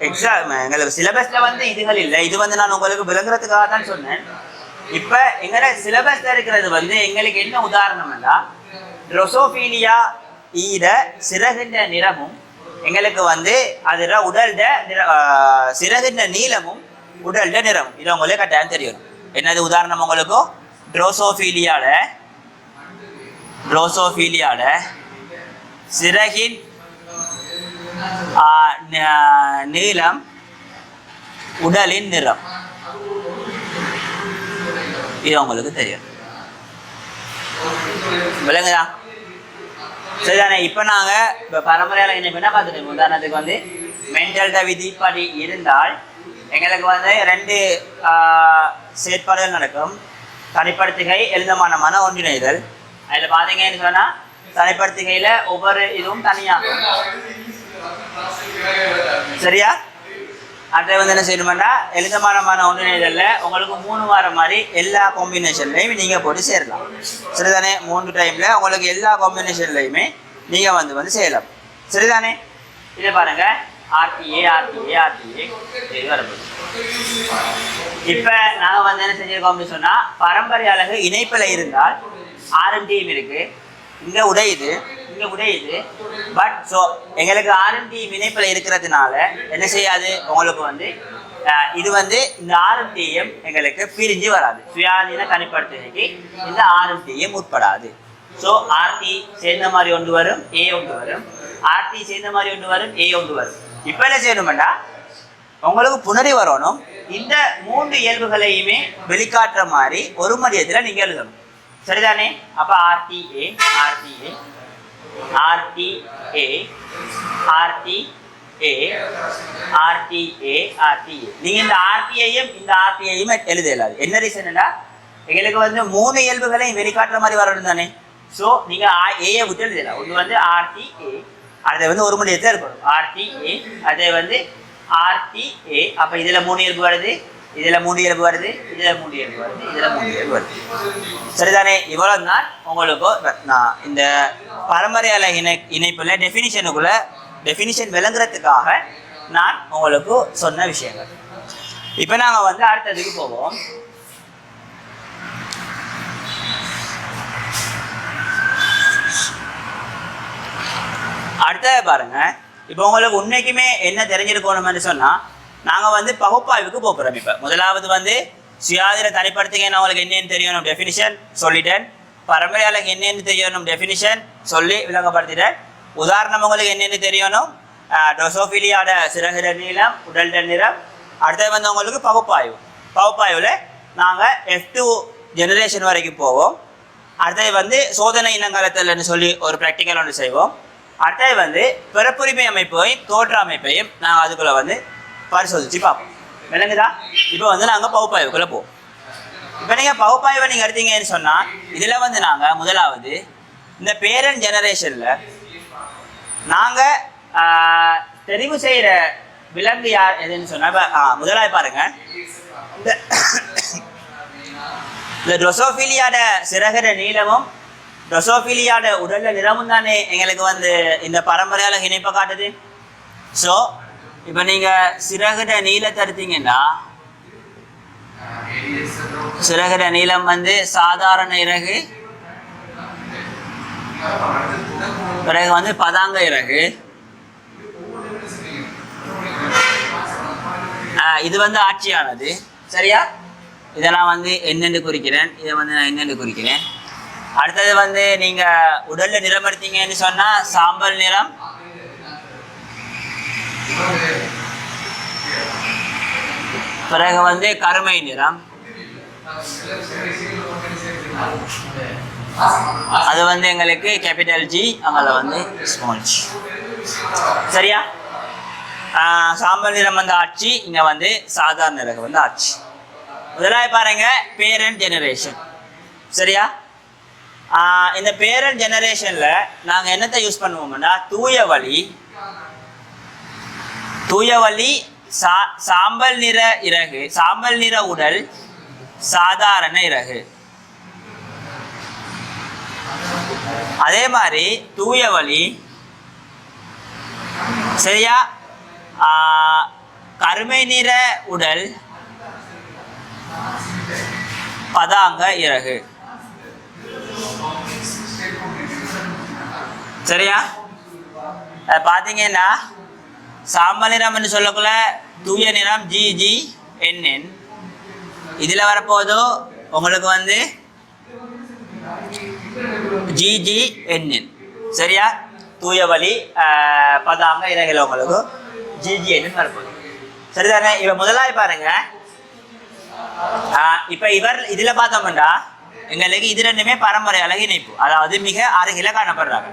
எங்களுக்கு சிலபஸ்ல வந்து இதுகள் இல்லை. இது வந்து நான் உங்களுக்கு விளங்குறதுக்காக தான் சொன்னேன். இப்ப எங்களோட சிலபஸ்ல இருக்கிறது வந்து எங்களுக்கு என்ன உதாரணம்னா ட்ரோசோஃபிலியா ஈர சிறகின்ற நிறமும் எங்களுக்கு வந்து அதுல உடல்ட சிறகின்ற நீளமும் உடல்ட நிறமும் இது உங்களுக்கு கட்டாயம் தெரியும். என்னது உதாரணம் உங்களுக்கும் ட்ரோசோஃபிலியால சிறகின் நீளம் உடலின் நிறம் இது உங்களுக்கு தெரியும். விளங்குதா? சரிதானே? இப்போ நாங்கள் இப்போ பரம்பரையால் என்ன பார்த்துட்டோம். உதாரணத்துக்கு வந்து மெண்டல்ட விதிப்படி இருந்தால் எங்களுக்கு வந்து 2 செயற்பாடுகள் நடக்கும். தனிப்படுத்துகை, எழுதமானமான ஒன்றிணைதல். அதில் பார்த்தீங்கன்னு சொன்னால் தனிப்படுத்துகையில் ஒவ்வொரு இதுவும் தனியாகும். சரியா? அதை வந்து என்ன செய்யணும்னா எழுதமானமான ஒன்றிணைதலில் உங்களுக்கு 3 வாரம் மாதிரி எல்லா காம்பினேஷன்லையும் நீங்கள் போட்டு சேரலாம். சரிதானே? 3 டைமில் உங்களுக்கு எல்லா காம்பினேஷன்லையுமே நீங்கள் வந்து செய்யலாம். சரிதானே? இதை பாருங்க ஆர்டிஏ ஆர்டிஏ ஆர்டிஏ இது வரப்போகுது. இப்போ நாங்கள் வந்து என்ன செஞ்சிருக்கோம் அப்படின்னு சொன்னால் பரம்பரை அலகு இணைப்பில் இருந்தால் ஆர்எம்டியும் இருக்குது, இங்கே உடையுது, இங்கே உடையுது. பட் ஸோ எங்களுக்கு ஆர்எம்டி இணைப்பில் இருக்கிறதுனால என்ன செய்யாது உங்களுக்கு வந்து இது வந்து இந்த ஆர்எம்டிஎம் எங்களுக்கு பிரிஞ்சு வராது. சுயாதீன தனிப்படுத்துகைக்கு இந்த ஆர்எம்டிஎம் உட்படாது. ஸோ ஆர்டி சேர்ந்த மாதிரி ஒன்று வரும், ஏ ஒன்று வரும், ஆர்டி சேர்ந்த மாதிரி ஒன்று வரும், ஏ ஒன்று வரும். இப்போ என்ன செய்யணும்டா உங்களுக்கு புணரி வரணும். இந்த 3 இயல்புகளையுமே வெளிக்காட்டுற மாதிரி ஒரு மதியத்தில் நீங்கள் எழுதணும். சரிதானே? அப்போ RTA RTA RTA RTA RTA RTA. நீங்கள் இந்த ஆர்டிஐயும் இந்த ஆர்டிஐயும் எழுத இயலாது. என்ன ரீசன்னா எங்களுக்கு வந்து 3 இயல்புகளையும் வெளிக்காட்டுற மாதிரி வரணும் தானே. ஸோ நீங்கள் ஏயை விட்டு எழுதலாம். ஒன்று வந்து ஆர்டிஏ, அதை வந்து ஒரு மணி நேரத்தில் இருக்கணும். ஆர்டிஏ அதை வந்து ஆர்டிஏ. அப்போ இதில் 3 இயல்பு வருது, இதில் 3 இயல்பு வருது, இதில் 3 இயல்பு வருது, இதில் 3 இயல்பு வருது. சரிதானே? இவ்வளோ தான் உங்களுக்கு நான் இந்த பரம்பரை அலகு இணைப்பில் டெஃபினிஷன் விளங்குறதுக்காக நான் உங்களுக்கு சொன்ன விஷயங்கள். இப்போ நாங்கள் வந்து அடுத்ததுக்கு போவோம். அடுத்தது பாருங்க. இப்போ உங்களுக்கு உண்மைக்குமே என்ன தெரிஞ்சிருக்கணும்னு சொன்னால் நாங்கள் வந்து பகுப்பாய்வுக்கு போகிறோம். இப்போ முதலாவது வந்து சுயாதீன தனிப்படுத்துங்க உங்களுக்கு என்னென்னு தெரியணும் டெஃபினிஷன் சொல்லிட்டேன். பரம்பரை அலகு என்னென்னு தெரியணும் டெஃபினிஷன் சொல்லி விளங்கப்படுத்திட்டேன். உதாரணம் உங்களுக்கு என்னென்னு தெரியணும் ட்ரோசோஃபிலியாட சிறகிற நீளம் உடல்ட நிறம். அடுத்தது வந்து உங்களுக்கு பகுப்பாய்வில் நாங்கள் F2 ஜெனரேஷன் வரைக்கும் போவோம். அடுத்தது வந்து சோதனை இனங்காலத்தில்னு சொல்லி ஒரு ப்ராக்டிக்கல் ஒன்று செய்வோம். அடுத்தது வந்து பிறப்புரிமை அமைப்பையும் தோற்ற அமைப்பையும் நாங்கள் அதுக்குள்ளே வந்து பரிசோதிச்சு பார்ப்போம். விளங்குதா? இப்போ வந்து நாங்கள் பகுப்பாய்வுக்குள்ளே போவோம். இப்போ நீங்கள் பகுப்பாய்வை நீங்கள் எடுத்தீங்கன்னு சொன்னால் இதில் வந்து நாங்கள் முதலாவது இந்த பேரண்ட் ஜெனரேஷனில் நாங்கள் தெரிவு செய்கிற விலங்கு யார் எதுன்னு சொன்னால் முதலாவது பாருங்கள், இந்த ட்ரோசோஃபிலியாட சிறகர நீளமும் ட்ரோசோஃபிலியாட உடல்ல நிறமும் தானே எங்களுக்கு வந்து இந்த பரம்பரையால இணைப்பை காட்டுது. ஸோ இப்போ நீங்கள் சிறகர நீளத்தை எடுத்தீங்கன்னா சிறகர நீளம் வந்து சாதாரண இறகு, பிறகு வந்து பதாங்க இறகு, இது வந்து ஆட்சியானது. சரியா? இதை நான் வந்து என்னென்று குறிக்கிறேன், இதை வந்து நான் என்னென்று குறிக்கிறேன். அடுத்தது வந்து நீங்கள் உடலில் நிறம் எடுத்தீங்கன்னு சொன்னால் சாம்பல் நிறம், பிறகு வந்து கருமை நிறம், அது வந்து எங்களுக்கு கேபிட்டல் ஜி, அங்கே வந்து ஸ்மால் ஜி. சரியா? சாம்பல் நிறம் வந்து ஆட்சி, இங்கே வந்து சாதாரண நிறம் வந்து ஆட்சி. முதலாவது பாருங்க பேரண்ட் ஜெனரேஷன். சரியா? இந்த பேரண்ட் ஜெனரேஷன்ல நாங்க என்னத்தை யூஸ் பண்ணுவோம்னா தூய வழி சாம்பல் நிற இறகு, சாம்பல் நிற உடல், சாதாரண இறகு. அதே மாதிரி தூய வழி, சரியா, கருமை நிற உடல், பதாங்க இறகு. சரியா? பார்த்தீங்கன்னா சாம்பல் நிறம் சொல்லக்குள்ள தூய நிறம் GGNN, இதில் வரப்போதோ உங்களுக்கு வந்து GGNN. சரியா? தூய வழி பதாங்க இறகுல உங்களுக்கு GGNN வரப்போகுது. சரிதானே? இவ முதலாவது பாருங்க. இப்ப இவர் இதுல பார்த்தோம்னா எங்களுக்கு இது ரெண்டுமே பரம்பரை அழகு இணைப்பு, அதாவது மிக அருகில காணப்படுறாங்க.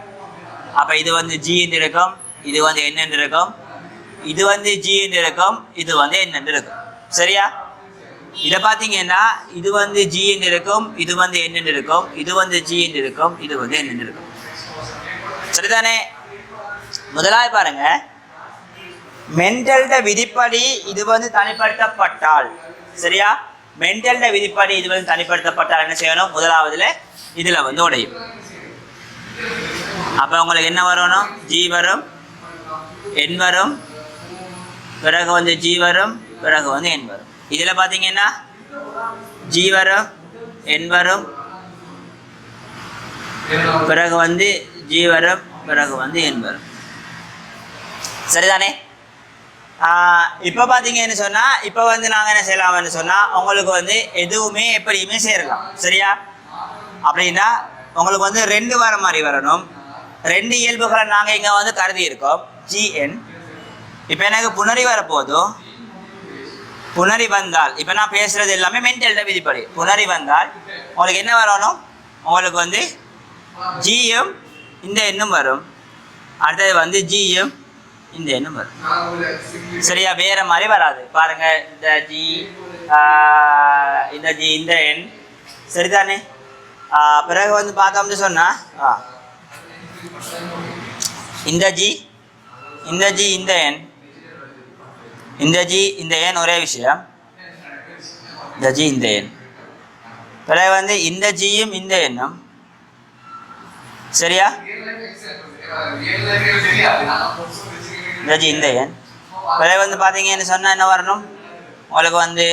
அப்ப இது வந்து ஜி என்று இருக்கும், இது வந்து என்ன என்று இருக்கும், இது வந்து ஜி என்று இருக்கும், இது வந்து என்ன என்று இருக்கும். சரியா? இதை பார்த்தீங்கன்னா இது வந்து ஜி என்று இருக்கும், இது வந்து என்ன இருக்கும், இது வந்து ஜி என்று இருக்கும், இது வந்து என்ன இருக்கும். சரிதானே? முதலாவது பாருங்க, மெண்டல்ட விதிப்படி இது வந்து தனிப்படுத்தப்பட்டால், சரியா, மெண்டல்ட விதிப்படி இது வந்து தனிப்படுத்தப்பட்டால் என்ன செய்யணும், முதலாவதுல இதுல வந்து உடையும். அப்ப உங்களுக்கு என்ன வரணும், ஜி வரும், என் வரும், பிறகு வந்து ஜி வரும், பிறகு வந்து என் வரும். இதுல பாத்தீங்கன்னா ஜி வரும், என் வரும், பிறகு வந்து ஜி வரும், பிறகு வந்து என் வரும். சரிதானே? இப்போ பார்த்தீங்கன்னு சொன்னால் இப்போ வந்து நாங்கள் என்ன செய்யலாம்னு சொன்னால் உங்களுக்கு வந்து எதுவுமே எப்படியுமே சேரலாம். சரியா? அப்படின்னா உங்களுக்கு வந்து 2 வர மாதிரி வரணும். 2 இயல்புகளை நாங்கள் இங்கே வந்து கருதி இருக்கோம், GN. இப்போ எனக்கு புணரி வரப்போதும், புணரி வந்தால் இப்போ நான் பேசுகிறது எல்லாமே மென்டல்ட விதிப்படி. புணரி வந்தால் உங்களுக்கு என்ன வரணும், உங்களுக்கு வந்து ஜியும் இந்த எண்ணும் வரும், அடுத்தது வந்து ஜியும் இந்த எண்ணும் வரும். சரியா? வேற மாதிரி வராது. பாருங்க, இந்த ஜி, இந்த ஜி, இந்த எண். சரிதானே? பிறகு வந்து பார்த்தோம்னு சொன்னா இந்த ஜி, இந்த ஜி, இந்த எண், இந்த ஜி, இந்த எண் ஒரே விஷயம். இந்த ஜி, இந்த எண். பிறகு வந்து இந்த ஜியும் இந்த எண்ணும். சரியா? இந்த ஜி, இந்த எண். பிறகு வந்து பார்த்தீங்கன்னு சொன்னால் என்ன வரணும், உங்களுக்கு வந்து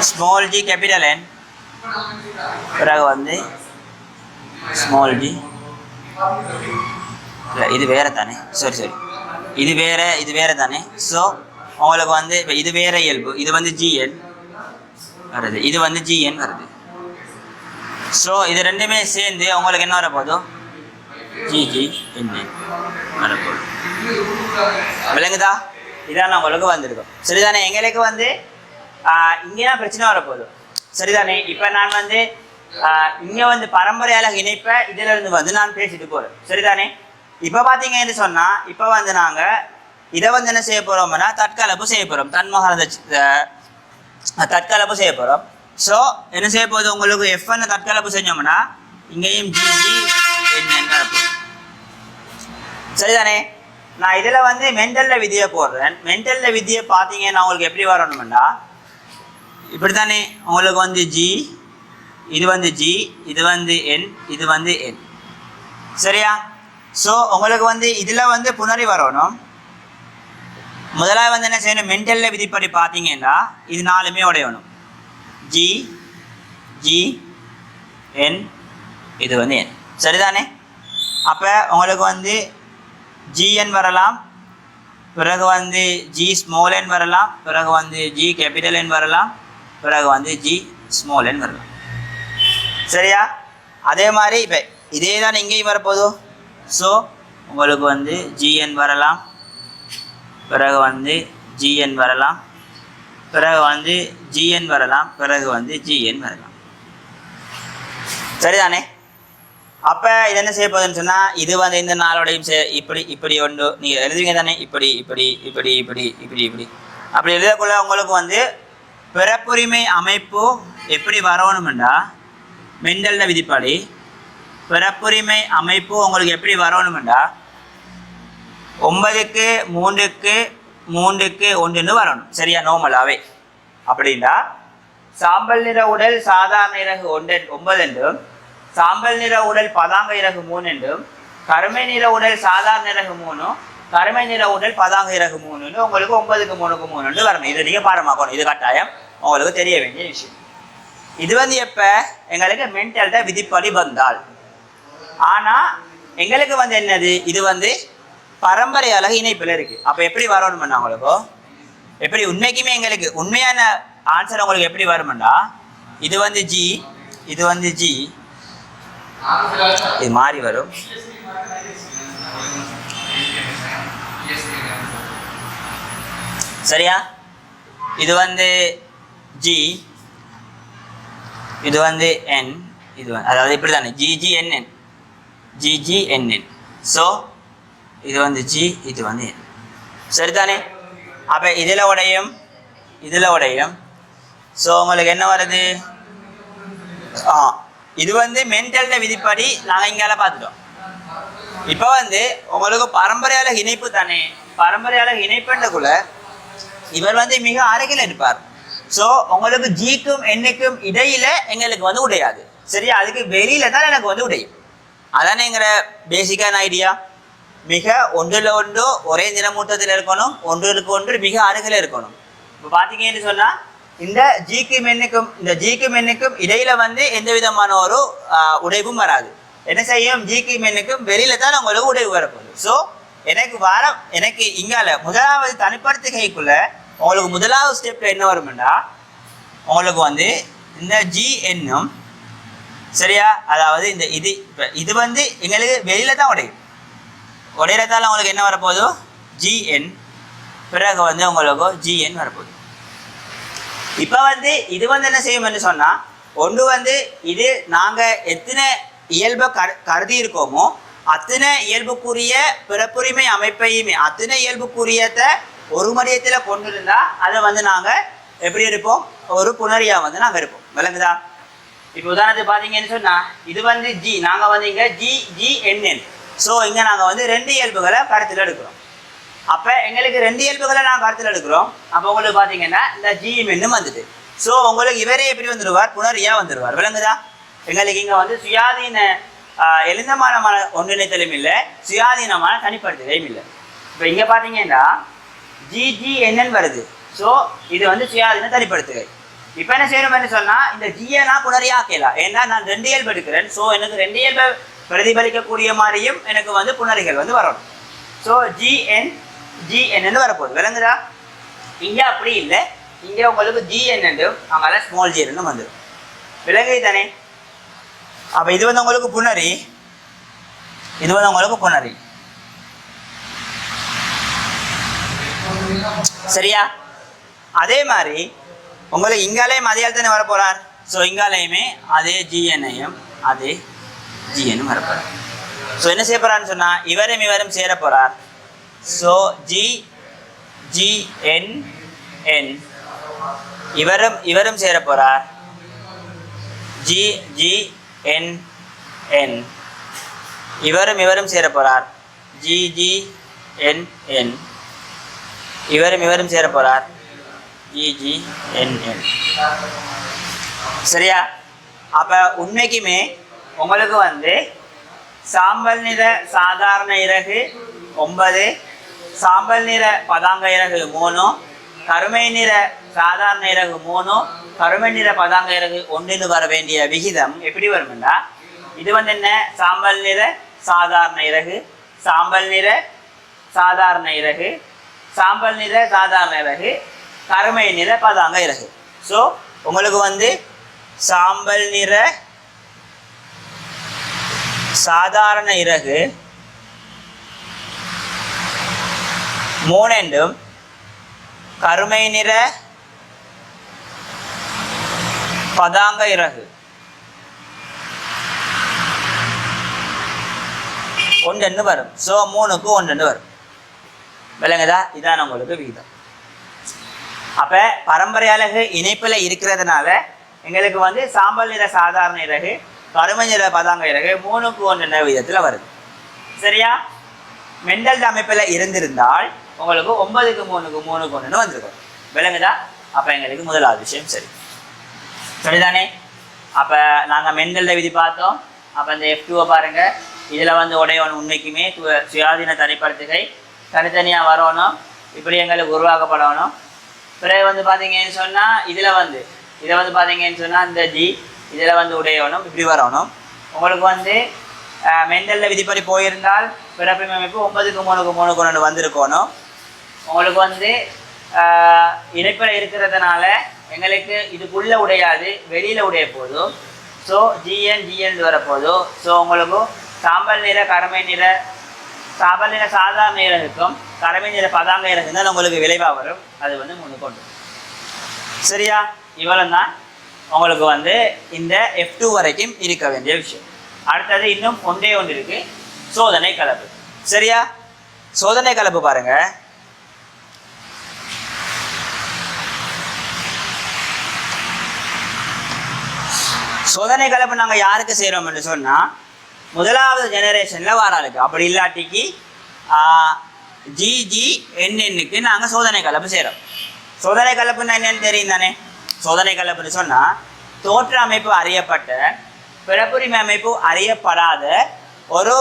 ஸ்மால் ஜி கேபிட்டல் என், பிறகு வந்து ஸ்மால் ஜி. இல்லை, இது வேற தானே, சரி, இது வேற தானே. ஸோ உங்களுக்கு வந்து இப்போ இது வேற இயல்பு, இது வந்து ஜிஎன் வருது, இது வந்து ஜிஎன் வருது. ஸோ இது ரெண்டுமே சேர்ந்து உங்களுக்கு என்ன வரப்போதும், GGNN வரப்போகுது. விளங்குதா? இதான் உங்களுக்கு வந்திருக்கும். சரிதானே? எங்களுக்கு வந்து இங்கே பிரச்சனை வரப்போகுது. சரிதானே? இப்போ நான் வந்து இங்கே வந்து பரம்பரையால இணைப்ப இதில் இருந்து வந்து நான் பேசிட்டு போகிறேன். சரிதானே? இப்போ பார்த்தீங்கன்னு சொன்னால் இப்போ வந்து நாங்கள் இதை வந்து என்ன செய்ய போகிறோம்னா தற்கலப்பு செய்ய போகிறோம், தன்மகரந்த தற்கலப்பு செய்ய போகிறோம். ஸோ என்ன செய்ய போகுது உங்களுக்கு F1 தற்கலப்பு செஞ்சோம்னா இங்கேயும் ஜிஜி என்ன சரிதானே. நான் இதில் வந்து மென்டலில் விதியை போடுறேன். மென்டலில் விதியை பார்த்தீங்கன்னா உங்களுக்கு எப்படி வரணும்னா இப்படி தானே, உங்களுக்கு வந்து ஜி, இது வந்து ஜி, இது வந்து என், இது வந்து என், சரியா. ஸோ உங்களுக்கு வந்து இதில் வந்து புணரி வரணும். முதலாவது வந்து என்ன செய்யணும், மென்டலில் விதிப்படி பார்த்தீங்கன்னா இது நாலுமே உடையணும். ஜி ஜி என், இது வந்து என், சரிதானே. அப்போ உங்களுக்கு வந்து ஜிஎன் வரலாம், பிறகு வந்து ஜி ஸ்மால் என் வரலாம், பிறகு வந்து ஜி கேபிட்டல் என் வரலாம், பிறகு வந்து ஜி ஸ்மால் என் வரலாம், சரியா. அதே மாதிரி இப்போ இதே தான் இங்கேயும் வரப்போதும். ஸோ உங்களுக்கு வந்து ஜிஎன் வரலாம், பிறகு வந்து ஜிஎன் வரலாம், பிறகு வந்து ஜிஎன் வரலாம், பிறகு வந்து ஜிஎன் வரலாம், சரிதானே. அப்போ இது என்ன செய்ய போகுதுன்னு சொன்னால் இது வந்து இந்த நாளோடையும் இப்படி இப்படி ஒன்று நீங்கள் எழுதுவீங்க தானே, இப்படி இப்படி இப்படி இப்படி இப்படி இப்படி அப்படி எழுதக்குள்ள உங்களுக்கு வந்து பிறப்புரிமை அமைப்பு எப்படி வரணும்னா மெண்டலில் விதிப்படி பிறப்புரிமை அமைப்பு உங்களுக்கு எப்படி வரணும்னா 9க்கு 3க்கு 3க்கு 1ன்னு வரணும், சரியா, நோமலாகவே. அப்படின்னா சாம்பல் நிற உடல் சாதாரண இறகு 9 என்றும், சாம்பல் நிற உடல் பதாங்க இறகு 3 என்றும், கருமை நிற உடல் சாதாரண இறகு 3, கருமை நிற உடல் பதாங்க இறகு 3ன்னு உங்களுக்கு 9க்கு 3க்கு 3ன்னு வரணும். இது நீங்கள் பாடமாக்கணும், இது கட்டாயம் உங்களுக்கு தெரிய வேண்டிய விஷயம். இது வந்து எப்போ எங்களுக்கு மென்டல்கிட்ட விதிப்படி வந்தால். ஆனால் எங்களுக்கு வந்து என்னது, இது வந்து பரம்பரை அழகு இணைப்பில் இருக்குது. அப்போ எப்படி வரணும்னா உங்களுக்கு எப்படி உண்மைக்குமே எங்களுக்கு உண்மையான ஆன்சர் உங்களுக்கு எப்படி வரும்னா இது வந்து ஜி, இது வந்து ஜி, இது மாறி வரும். சரியா, இது வந்து ஜி, இது வந்து என், இது அதாவது இப்படி தானே ஜிஜிஎன்என், ஜிஜிஎன்என். ஸோ இது வந்து ஜி, இது வந்து என், சரிதானே. அப்போ இதில் உடையும் இதில் உடையும். ஸோ உங்களுக்கு என்ன வருது, இது வந்து மென்டல்ட விதிப்படி நாங்கள் இங்கால பார்த்துட்டோம். இப்போ வந்து உங்களுக்கு பரம்பரையால இணைப்பு தானே, பரம்பரையால இணைப்புன்றக்குள்ள இவர் வந்து மிக அருகில் இருப்பார். ஸோ உங்களுக்கு ஜிக்கும் எண்ணுக்கும் இடையில எங்களுக்கு வந்து உடையாது, சரியா. அதுக்கு வெளியில தான் எனக்கு வந்து உடையும். அதானே எங்கிற பேசிக்கான ஐடியா. மிக ஒன்றில் ஒன்று ஒரே நிறமூட்டத்தில் இருக்கணும், ஒன்றுக்கு ஒன்று மிக அருகில் இருக்கணும். இப்போ பார்த்தீங்கன்னு சொன்னால் இந்த ஜிக்கும் எண்ணுக்கும் இடையில வந்து எந்த விதமான ஒரு உடைவும் வராது. என்ன செய்யும், ஜிக்கும் எண்ணுக்கும் வெளியில தான் உங்களுக்கு உடைவு வரப்போகுது. ஸோ எனக்கு இங்கால முதலாவது தனிப்படுத்துகைக்குள்ள உங்களுக்கு முதலாவது ஸ்டெப்ல என்ன வரும்னா உங்களுக்கு வந்து இந்த ஜி எண்ணும், சரியா, அதாவது இந்த இது வந்து எங்களுக்கு வெளியில தான் உடையிறதால உங்களுக்கு என்ன வரப்போகுது, ஜிஎன், பிறகு வந்து உங்களுக்கு ஜிஎன் வரப்போகுது. இப்போ வந்து இது வந்து என்ன செய்யும்னு சொன்னால் ஒன்று வந்து இது நாங்கள் எத்தனை இயல்பை கருதி இருக்கோமோ அத்தனை இயல்புக்குரிய பிறப்புரிமை அமைப்பையுமே அத்தனை இயல்புக்குரியத்தை ஒரு மடியத்தில் கொண்டு இருந்தால் அதை வந்து நாங்கள் எப்படி இருப்போம், ஒரு புணரியாக வந்து நாங்கள் இருப்போம், விளங்குதா. இப்போ உதாரணத்துக்கு பார்த்தீங்கன்னு சொன்னால் இது வந்து ஜி, நாங்கள் வந்து இங்கே ஜிஎன்என். ஸோ இங்கே நாங்கள் வந்து 2 இயல்புகளை கருத்தில் எடுக்கிறோம். அப்போ எங்களுக்கு 2 இயல்புகளை நாங்கள் கருத்தில் எடுக்கிறோம். அப்போ உங்களுக்கு பார்த்தீங்கன்னா இந்த ஜிஎம்என்னு வந்துட்டு. ஸோ உங்களுக்கு இவரே எப்படி வந்துடுவார், புணரியாக வந்துடுவார், விளங்குதா. எங்களுக்கு இங்கே வந்து சுயாதீன எழுந்தமான ஒன்றிணைத்தலும் இல்லை, சுயாதீனமான தனிப்படுத்துதலும் இல்லை. இப்போ இங்கே பார்த்தீங்கன்னா ஜிஎன்என் வருது. ஸோ இது வந்து சுயாதீன தனிப்படுத்துகை. இப்போ என்ன செய்யணும்னு சொன்னால் இந்த ஜியை நான் புணரியாக்கலாம், ஏன்னா நான் 2 இயல்பு எடுக்கிறேன். ஸோ எனக்கு 2 இயல்பை பிரதிபலிக்கக்கூடிய மாதிரியும் எனக்கு வந்து புணரிகள் வந்து வரணும். ஸோ ஜிஎன்னு வரப்போகுது, விளங்குதா. இங்கே அப்படி இல்லை, இங்கே உங்களுக்கு ஜிஎன் அங்கே ஸ்மால் ஜிஎன்னு வந்துடும், விளங்கு தானே. அப்போ இது வந்து உங்களுக்கு புணரி, இது வந்து உங்களுக்கு புணரி, சரியா. அதே மாதிரி உங்களுக்கு இங்காலையும் அதே தானே வரப்போறார். ஸோ இங்காலையுமே அதே ஜிஎன்ஐயும் அதே ஜிஎன்னும் வரப்போறார். ஸோ என்ன செய்ய போறான்னு சொன்னால் இவரும் சேர போறார். So G GNN. இவரும் சேர போறார். GGNN. இவரும் சேர போறார். GGNN. இவரும் சேர போறார். GGNN. சரியா? அப்ப உண்மைக்குமே உங்களுக்கு வந்து சாம்பல் நிற சாதாரண இறகு 9, சாம்பல் நிற பதாங்க இறகு 3, கருமை நிற சாதாரண இறகு 3, கருமை நிற பதாங்க இறகு 1 வர வேண்டிய விகிதம் எப்படி வரும்னா, இது வந்து என்ன, சாம்பல் நிற சாதாரண இறகு, சாம்பல் நிற சாதாரண இறகு, சாம்பல் நிற சாதாரண இறகு, கருமை நிற பதாங்க இறகு. ஸோ உங்களுக்கு வந்து சாம்பல் நிற சாதாரண இறகு 3 கருமை நிற பதாங்க இறகு 1 வரும். ஸோ 3க்கு 1 வரும். விளங்குதா? இதான் உங்களுக்கு விகிதம். அப்ப பரம்பரை அலகு இணைப்புல இருக்கிறதுனால எங்களுக்கு வந்து சாம்பல் நிற சாதாரண இறகு, கருமை நிற பதாங்க இறகு 3க்கு 1 விதத்துல வருது. சரியா? மெண்டல் அமைப்புல இருந்திருந்தால் உங்களுக்கு 9க்கு 3க்கு 3க்கு 1 வந்திருக்கும். விளங்குதா? அப்ப எங்களுக்கு முதலாவது விஷயம் சரி. சரிதானே? அப்ப நாங்க மெண்டல்ல விதி பார்த்தோம். அப்ப இந்த F2 பாருங்க, இதுல வந்து உடையவன் உண்மைக்குமே சுயாதீன தனிப்படுத்துகை தனித்தனியா வரணும், இப்படி எங்களுக்கு உருவாக்கப்படணும். பிறகு வந்து பாத்தீங்கன்னு சொன்னா இதை வந்து பாத்தீங்கன்னு சொன்னா இந்த G இதுல வந்து உடையவனும் இப்படி வரணும். உங்களுக்கு வந்து மெண்டல்ல விதிப்படி போயிருந்தால் பிறப்பின் அமைப்பு 9க்கு 3க்கு 3க்கு 1 வந்திருக்கணும். உங்களுக்கு வந்து இணைப்பில் இருக்கிறதுனால எங்களுக்கு இதுக்குள்ள உடையாது, வெளியில உடைய போதும். So GN வரப்போதும். ஸோ உங்களுக்கு சாம்பல் நிற கருமை நிற சாம்பல் நிற சாதாரண இறகுக்கும் கருமை நிற பதாங்க இறகுதான் உங்களுக்கு விளைவாக வரும். அது வந்து 3 கொண்டு. சரியா? இவ்வளவு தான் உங்களுக்கு வந்து இந்த F2 வரைக்கும் இருக்க வேண்டிய விஷயம். அடுத்தது இன்னும் ஒன்றே இருக்கு, சோதனை கலப்பு. சரியா? சோதனை கலப்பு பாருங்க. சோதனை கலப்பு நாங்கள் யாருக்கு செய்கிறோம் என்று சொன்னால், முதலாவது ஜெனரேஷனில் வராளுக்கு, அப்படி இல்லாட்டிக்கு GGNNக்கு நாங்கள் சோதனை கலப்பு செய்கிறோம். சோதனை கலப்புன்னா என்னன்னு தெரியும் தானே? சோதனை கலப்புன்னு சொன்னால் தோற்ற அமைப்பு அறியப்பட்ட பிறப்புரிமை அமைப்பு அறியப்படாத ஒரு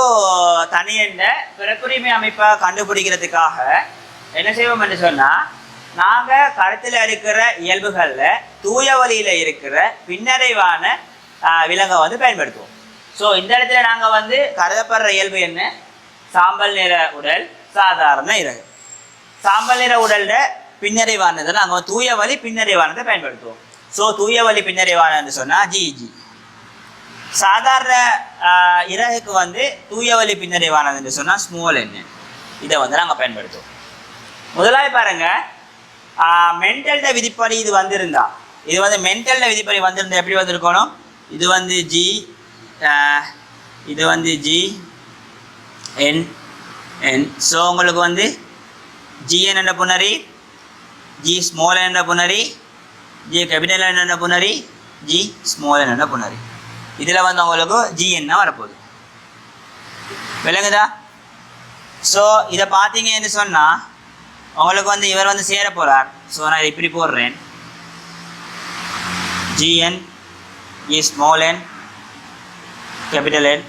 தனியண்ட பிறப்புரிமை அமைப்பை கண்டுபிடிக்கிறதுக்காக என்ன செய்வோம் என்று சொன்னால், நாங்கள் கருத்தில் இருக்கிற இயல்புகளில் தூய வழியில் இருக்கிற பின்னடைவான விலங்கை வந்து பயன்படுத்துவோம். ஸோ இந்த இடத்துல நாங்கள் வந்து கருதப்படுற இயல்பு என்ன? சாம்பல் நிற உடல் சாதாரண இறகு. சாம்பல் நிற உடல்ல பின்னடைவானதை நாங்கள் தூய வழி பின்னடைவானதை பயன்படுத்துவோம். ஸோ தூய வழி பின்னடைவானது சொன்னால் GG. சாதாரண இறகுக்கு வந்து தூய வழி பின்னடைவானதுன்னு சொன்னால் ஸ்மால் n. இதை வந்து நாங்கள் பயன்படுத்துவோம். முதலாவது பாருங்க, மென்டல்ட விதிப்படி இது வந்திருந்தா, இது வந்து மென்டல்ட விதிப்படி வந்திருந்தா எப்படி வந்திருக்கணும்? இது வந்து G, இது வந்து GNN. ஸோ உங்களுக்கு வந்து GN என்ற புணரி, G ஸ்மால் என்ற புணரி, G கேபிட்டல் என்ற புணரி, G ஸ்மால் என்ற புணரி. இதில் வந்து உங்களுக்கு GN வரப்போகுது. விளங்குதா? ஸோ இதை பார்த்தீங்கன்னு சொன்னால் உங்களுக்கு வந்து இவர் வந்து சேர போகிறார். ஸோ நான் இதை இப்படி போடுறேன். GN, G small n, capital N,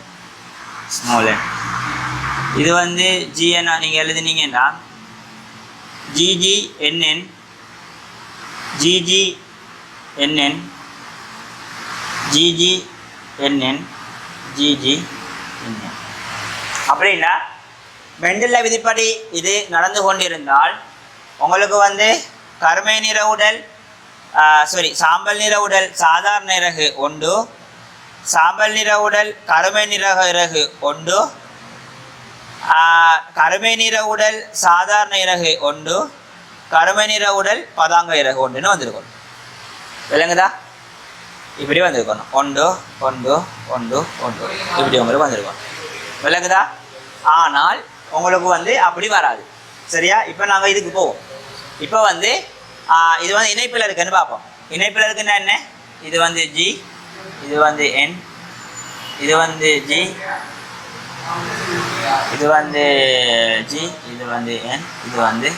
small n. இது வந்து GN நீங்கள் எழுதுனீங்கன்னா GGNN, GGNN, GGNN, GGNN. அப்படின்னா மெண்டல்ல விதிப்படி இது நடந்து கொண்டிருந்தால் உங்களுக்கு வந்து கருமை நிற உடல் சாம்பல் நிற உடல் சாதாரண இறகு 1, சாம்பல் நிற உடல் கருமை நிற இறகு 1, கருமை நிற உடல் சாதாரண இறகு 1, கருமை நிற உடல் பதாங்க இறகு 1ன்னு வந்திருக்கணும். விளங்குதா? இப்படி வந்திருக்கணும். 1 1 1 1 இப்படி உங்களுக்கு வந்திருக்கணும். விளங்குதா? ஆனால் உங்களுக்கு வந்து அப்படி வராது. சரியா? இப்போ நாங்கள் இதுக்கு போவோம். இப்போ வந்து இது வந்து இணைப்பில் இருக்குன்னு பார்ப்போம். இணைப்பில் இருக்குன்னா என்ன? இது வந்து ஜி, இது வந்து என், இது வந்து ஜி, இது வந்து ஜி, இது வந்து என், இது வந்து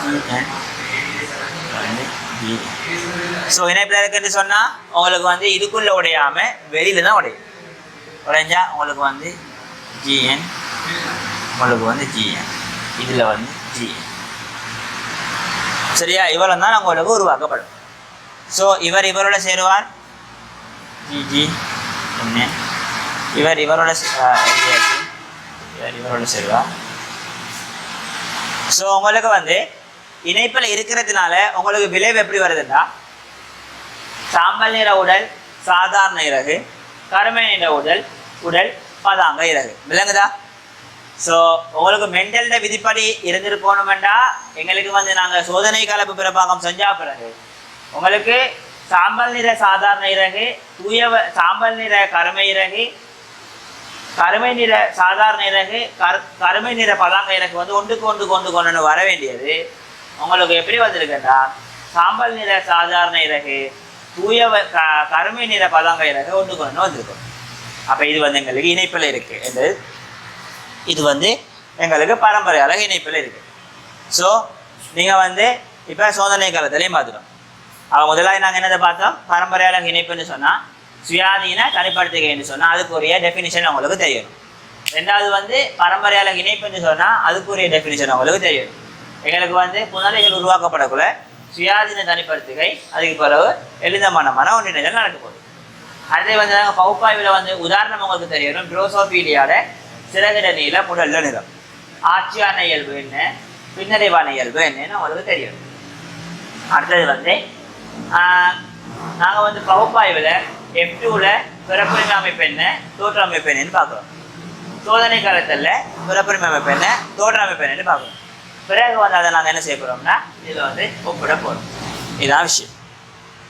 ஜிஎன், வந்து ஜி. ஸோ இணைப்பில் இருக்குன்னு சொன்னால் உங்களுக்கு வந்து இதுக்குள்ளே உடையாமல் வெளியில் தான் உடையும். உடைஞ்சா உங்களுக்கு வந்து ஜிஎன், உங்களுக்கு வந்து ஜிஎன், இதில் வந்து ஜிஎன். சரியா? இவ்வளோ தான் உங்களுக்கு உருவாக்கப்படும். ஸோ இவரோட சேருவார் ஜிஜி என்ன, இவரோட இவரோட சேருவார். ஸோ உங்களுக்கு வந்து இணைப்பில் இருக்கிறதுனால உங்களுக்கு விளைவு எப்படி வருதுன்னா, சாம்பல் நிற உடல் சாதாரண இறகு, கருமை நிற உடல் பதாங்க இறகு. விளங்குதா? ஸோ உங்களுக்கு மெண்டல்ட விதிப்படி இருந்திருக்கணுமெண்டா எங்களுக்கு வந்து நாங்கள் சோதனை கலப்பு பிறப்பாக்கம் செஞ்சா பிறகு உங்களுக்கு சாம்பல் நிற சாதாரண இறகு, சாம்பல் நிற கருமை இறகு, கருமை நிற சாதாரண இறகு, கருமை நிற பதாங்க இறகு வந்து ஒன்று வர வேண்டியது உங்களுக்கு எப்படி வந்திருக்குன்னா, சாம்பல் நிற சாதாரண இறகு, கருமை நிற பதாங்க இறகு ஒன்று வந்திருக்கும். அப்போ இது வந்து எங்களுக்கு இணைப்பில் இருக்குது. என்று இது வந்து எங்களுக்கு பரம்பரை அழகு இணைப்பில் இருக்குது. ஸோ நீங்கள் வந்து இப்போ சோதனை காலத்திலையும் பார்த்துட்டோம். முதலாவது நாங்கள் என்னதை பார்த்தோம்? பரம்பரை அழகு இணைப்புன்னு சொன்னால் சுயாதீன தனிப்படுத்துகைன்னு சொன்னால் அதுக்குரிய டெஃபினிஷன் உங்களுக்கு தெரியணும். ரெண்டாவது வந்து பரம்பரை அழகு இணைப்புன்னு சொன்னால் அதுக்குரிய டெஃபினிஷன் உங்களுக்கு தெரியணும். எங்களுக்கு வந்து புனலைகள் உருவாக்கப்படக்குள்ள சுயாதீன தனிப்படுத்துகை, அதுக்கு பிறகு எளிதமான ஒன்றிணைதல் நடக்க போகுது. அதே வந்து நாங்கள் பகுப்பாய்வில் வந்து உதாரணம் உங்களுக்கு தெரியணும். ட்ரோசோபீலியாட சிறகிட நீளம், உடல்ல நிறம், ஆட்சியான இயல்பு என்ன, பின்னடைவான இயல்பு என்னன்னு உங்களுக்கு தெரியும். அடுத்தது வந்து நாங்கள் வந்து பகுப்பாய்வில் F2ல பிறப்புரிமை அமைப்பு என்ன, தோற்ற அமைப்பு என்னன்னு பார்க்குறோம். சோதனை காலத்தில் பிறப்புரிமை அமைப்பு என்ன, தோற்ற அமைப்பு என்னன்னு பார்க்குறோம். பிறகு வந்து அதை நாங்கள் என்ன செய்ய போகிறோம்னா இதில் வந்து ஒப்பிட போகிறோம். இதுதான் விஷயம்.